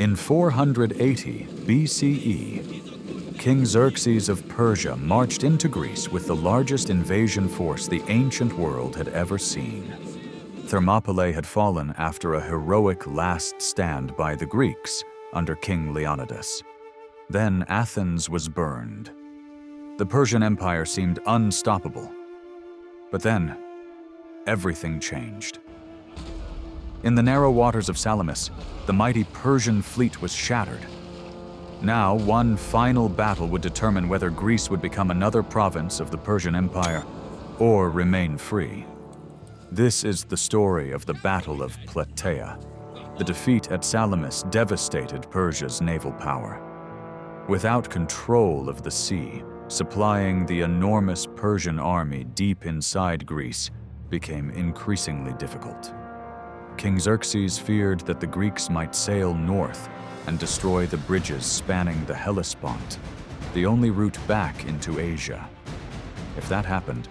In 480 BCE, King Xerxes of Persia marched into Greece with the largest invasion force the ancient world had ever seen. Thermopylae had fallen after a heroic last stand by the Greeks under King Leonidas. Then Athens was burned. The Persian Empire seemed unstoppable. But then, everything changed. In the narrow waters of Salamis, the mighty Persian fleet was shattered. Now, one final battle would determine whether Greece would become another province of the Persian Empire or remain free. This is the story of the Battle of Plataea. The defeat at Salamis devastated Persia's naval power. Without control of the sea, supplying the enormous Persian army deep inside Greece became increasingly difficult. King Xerxes feared that the Greeks might sail north and destroy the bridges spanning the Hellespont, the only route back into Asia. If that happened,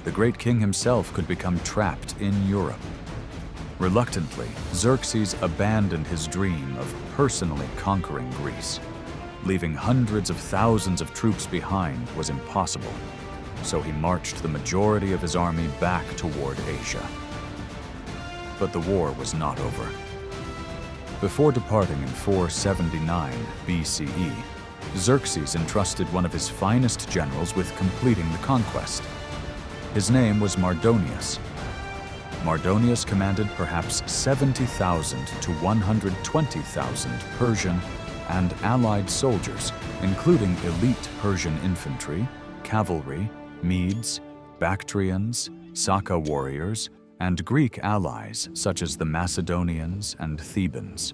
the great king himself could become trapped in Europe. Reluctantly, Xerxes abandoned his dream of personally conquering Greece. Leaving hundreds of thousands of troops behind was impossible, so he marched the majority of his army back toward Asia. But the war was not over. Before departing in 479 BCE, Xerxes entrusted one of his finest generals with completing the conquest. His name was Mardonius. Mardonius commanded perhaps 70,000 to 120,000 Persian and allied soldiers, including elite Persian infantry, cavalry, Medes, Bactrians, Saka warriors, and Greek allies such as the Macedonians and Thebans.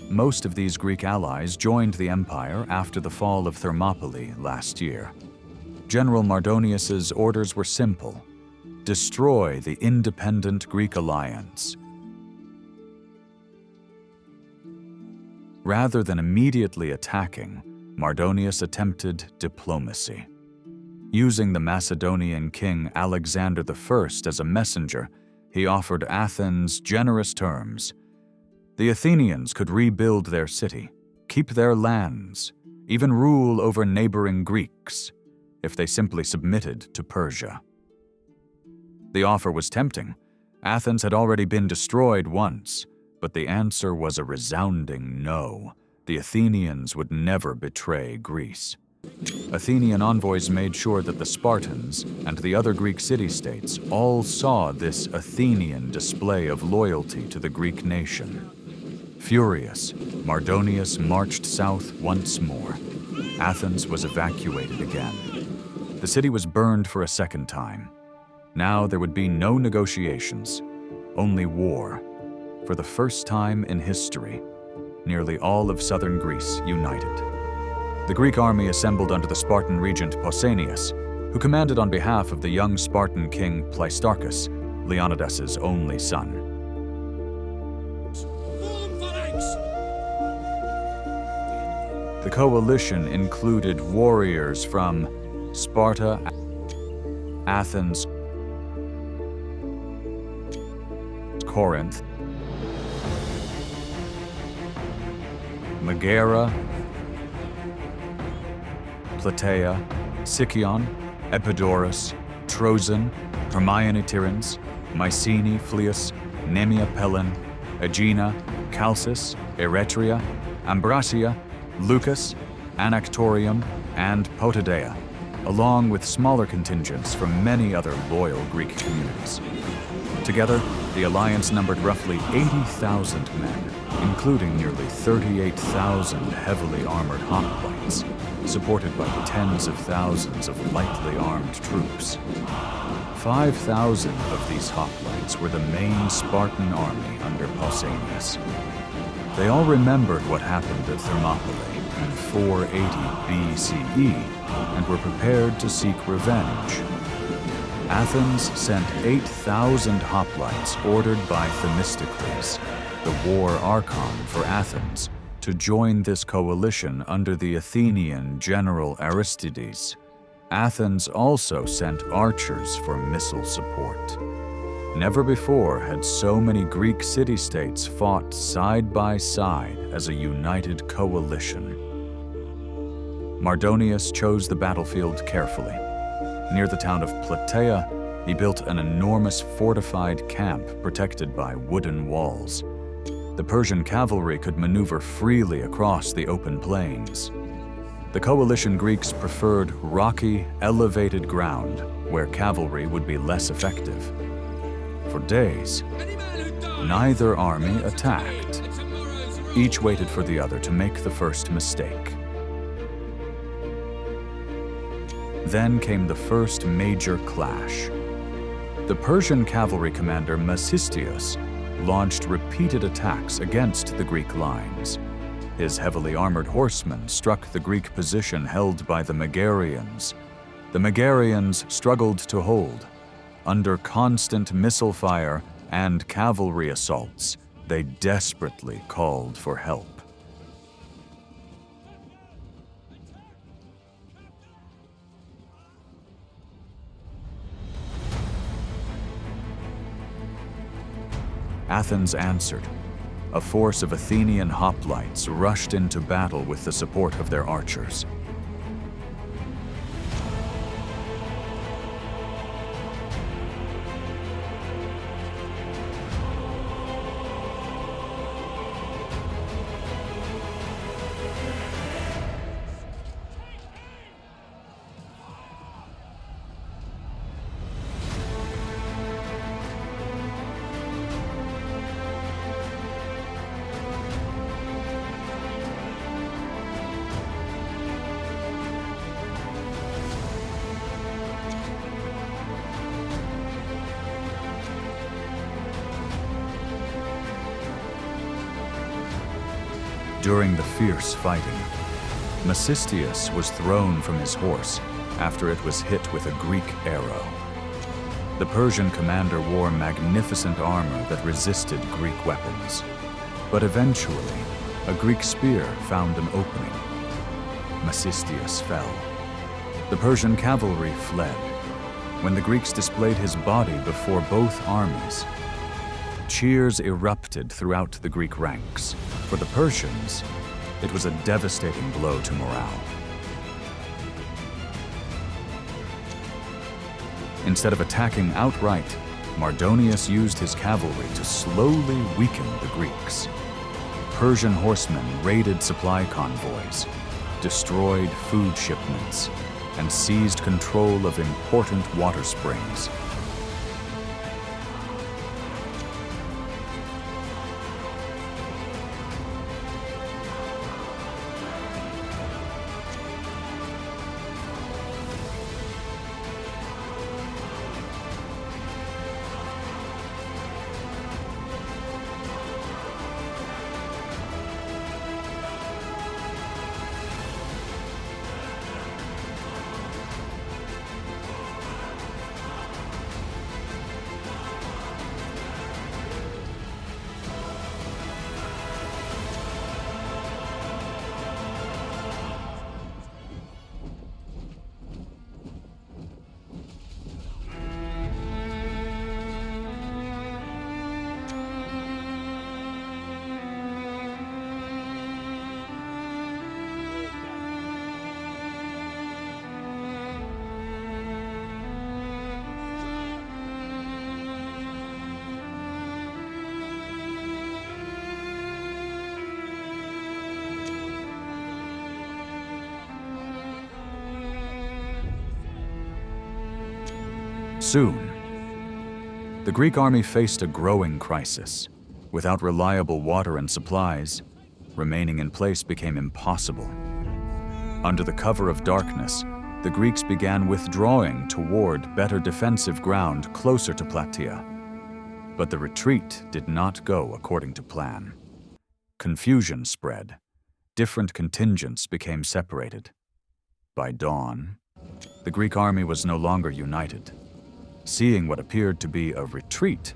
Most of these Greek allies joined the empire after the fall of Thermopylae last year. General Mardonius's orders were simple: destroy the independent Greek alliance. Rather than immediately attacking, Mardonius attempted diplomacy. Using the Macedonian king Alexander I as a messenger, he offered Athens generous terms. The Athenians could rebuild their city, keep their lands, even rule over neighboring Greeks, if they simply submitted to Persia. The offer was tempting. Athens had already been destroyed once, but the answer was a resounding no. The Athenians would never betray Greece. Athenian envoys made sure that the Spartans and the other Greek city-states all saw this Athenian display of loyalty to the Greek nation. Furious, Mardonius marched south once more. Athens was evacuated again. The city was burned for a second time. Now there would be no negotiations, only war. For the first time in history, nearly all of southern Greece united. The Greek army assembled under the Spartan regent Pausanias, who commanded on behalf of the young Spartan king Pleistarchus, Leonidas's only son. The coalition included warriors from Sparta, Athens, Corinth, Megara, Plataea, Sicyon, Epidaurus, Troezen, Hermione-Tyrannus, Mycenae, Phlius, Nemea Pellon, Aegina, Chalcis, Eretria, Ambracia, Lucas, Anactorium, and Potidaea, along with smaller contingents from many other loyal Greek communities. Together, the alliance numbered roughly 80,000 men, including nearly 38,000 heavily armored hoplites, supported by tens of thousands of lightly armed troops. 5,000 of these hoplites were the main Spartan army under Pausanias. They all remembered what happened at Thermopylae in 480 BCE and were prepared to seek revenge. Athens sent 8,000 hoplites ordered by Themistocles, the war archon for Athens, to join this coalition under the Athenian general Aristides. Athens also sent archers for missile support. Never before had so many Greek city-states fought side by side as a united coalition. Mardonius chose the battlefield carefully. Near the town of Plataea, he built an enormous fortified camp protected by wooden walls. The Persian cavalry could maneuver freely across the open plains. The coalition Greeks preferred rocky, elevated ground where cavalry would be less effective. For days, neither army attacked. Each waited for the other to make the first mistake. Then came the first major clash. The Persian cavalry commander Mecistius launched repeated attacks against the Greek lines. His heavily armored horsemen struck the Greek position held by the Megarians. The Megarians struggled to hold. Under constant missile fire and cavalry assaults, they desperately called for help. Athens answered. A force of Athenian hoplites rushed into battle with the support of their archers. During the fierce fighting, Mecistius was thrown from his horse after it was hit with a Greek arrow. The Persian commander wore magnificent armor that resisted Greek weapons. But eventually, a Greek spear found an opening. Mecistius fell. The Persian cavalry fled. When the Greeks displayed his body before both armies, cheers erupted throughout the Greek ranks. For the Persians, it was a devastating blow to morale. Instead of attacking outright, Mardonius used his cavalry to slowly weaken the Greeks. Persian horsemen raided supply convoys, destroyed food shipments, and seized control of important water springs. Soon, the Greek army faced a growing crisis. Without reliable water and supplies, remaining in place became impossible. Under the cover of darkness, the Greeks began withdrawing toward better defensive ground closer to Plataea. But the retreat did not go according to plan. Confusion spread. Different contingents became separated. By dawn, the Greek army was no longer united. Seeing what appeared to be a retreat,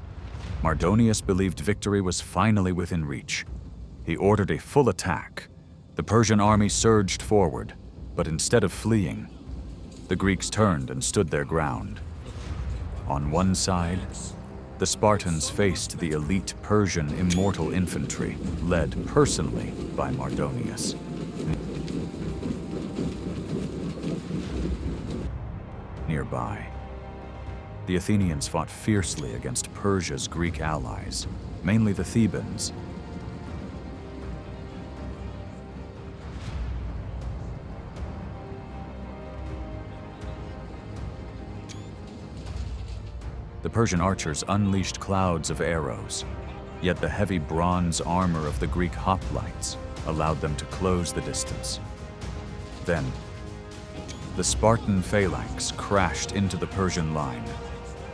Mardonius believed victory was finally within reach. He ordered a full attack. The Persian army surged forward, but instead of fleeing, the Greeks turned and stood their ground. On one side, the Spartans faced the elite Persian immortal infantry, led personally by Mardonius. Nearby, the Athenians fought fiercely against Persia's Greek allies, mainly the Thebans. The Persian archers unleashed clouds of arrows, yet the heavy bronze armor of the Greek hoplites allowed them to close the distance. Then, the Spartan phalanx crashed into the Persian line.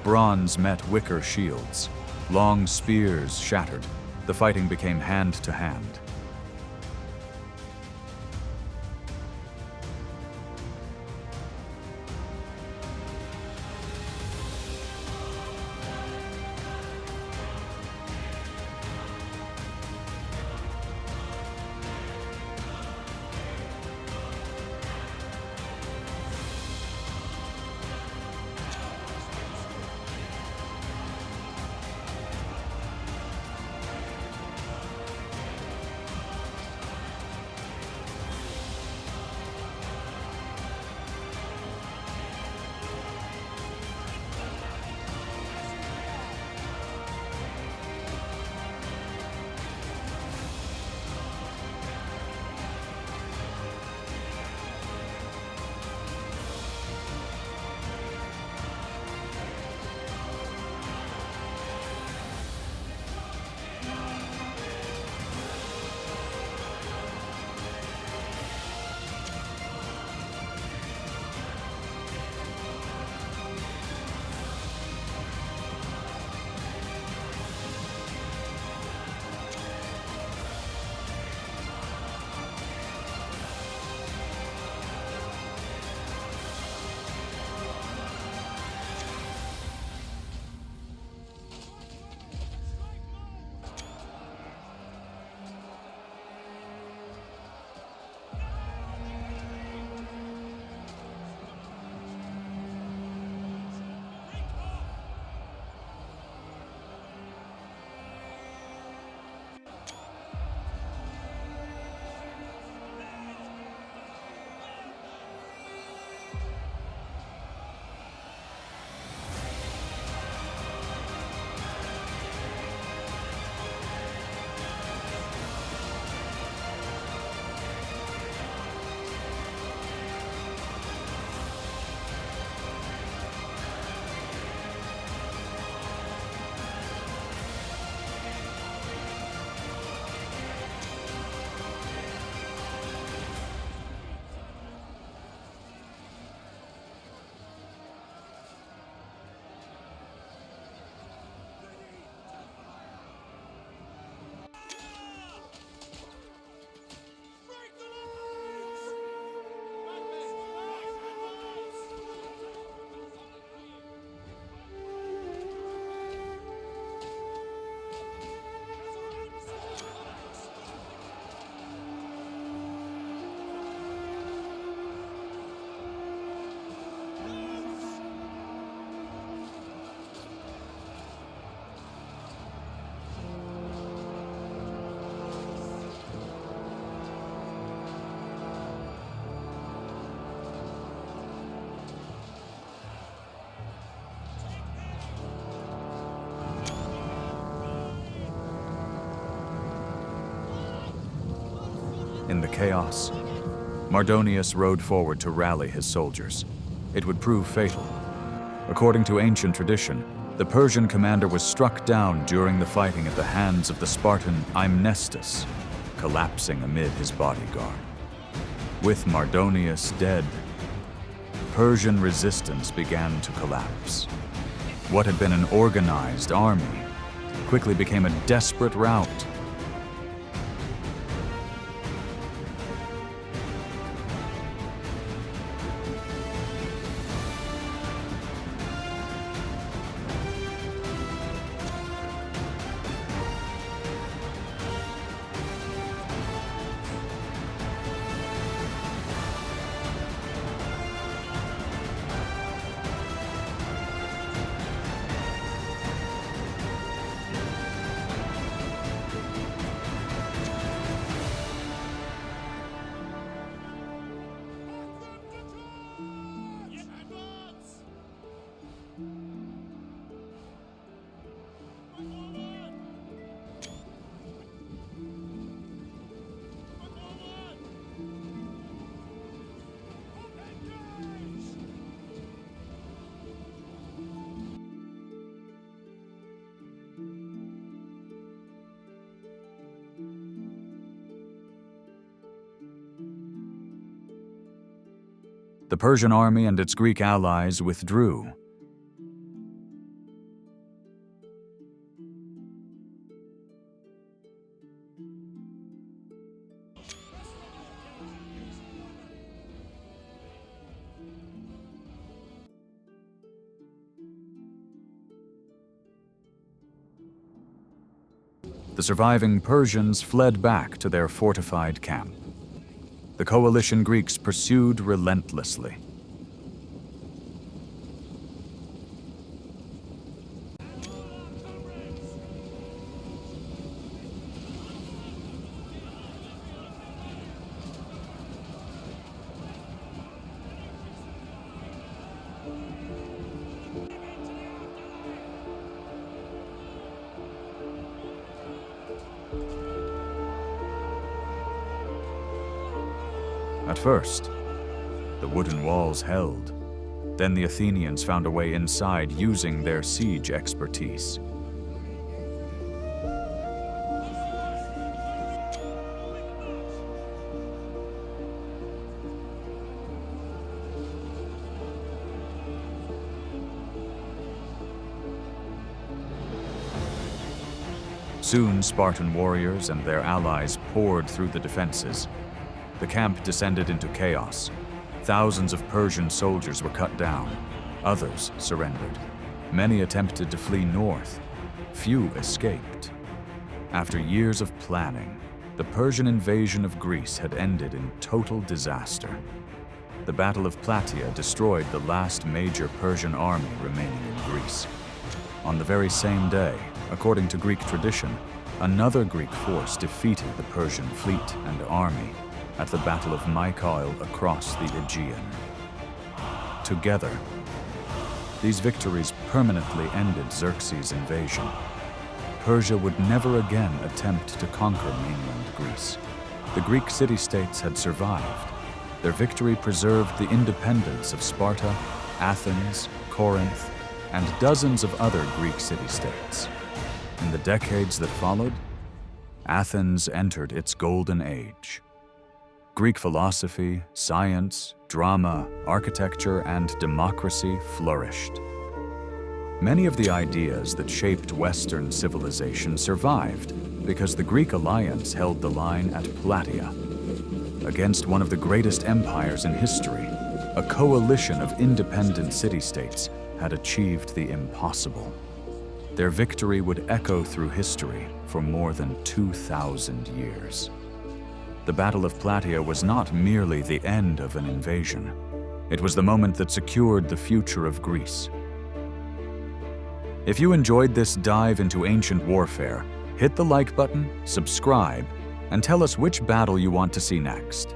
Bronze met wicker shields. Long spears shattered. The fighting became hand to hand. In the chaos, Mardonius rode forward to rally his soldiers. It would prove fatal. According to ancient tradition, the Persian commander was struck down during the fighting at the hands of the Spartan Mnestus, collapsing amid his bodyguard. With Mardonius dead, Persian resistance began to collapse. What had been an organized army quickly became a desperate rout. The Persian army and its Greek allies withdrew. The surviving Persians fled back to their fortified camp. The coalition Greeks pursued relentlessly. At first, the wooden walls held. Then the Athenians found a way inside using their siege expertise. Soon, Spartan warriors and their allies poured through the defenses. The camp descended into chaos. Thousands of Persian soldiers were cut down. Others surrendered. Many attempted to flee north. Few escaped. After years of planning, the Persian invasion of Greece had ended in total disaster. The Battle of Plataea destroyed the last major Persian army remaining in Greece. On the very same day, according to Greek tradition, another Greek force defeated the Persian fleet and army at the Battle of Mycale across the Aegean. Together, these victories permanently ended Xerxes' invasion. Persia would never again attempt to conquer mainland Greece. The Greek city-states had survived. Their victory preserved the independence of Sparta, Athens, Corinth, and dozens of other Greek city-states. In the decades that followed, Athens entered its golden age. Greek philosophy, science, drama, architecture, and democracy flourished. Many of the ideas that shaped Western civilization survived because the Greek alliance held the line at Plataea. Against one of the greatest empires in history, a coalition of independent city-states had achieved the impossible. Their victory would echo through history for more than 2,000 years. The Battle of Plataea was not merely the end of an invasion. It was the moment that secured the future of Greece. If you enjoyed this dive into ancient warfare, hit the like button, subscribe, and tell us which battle you want to see next.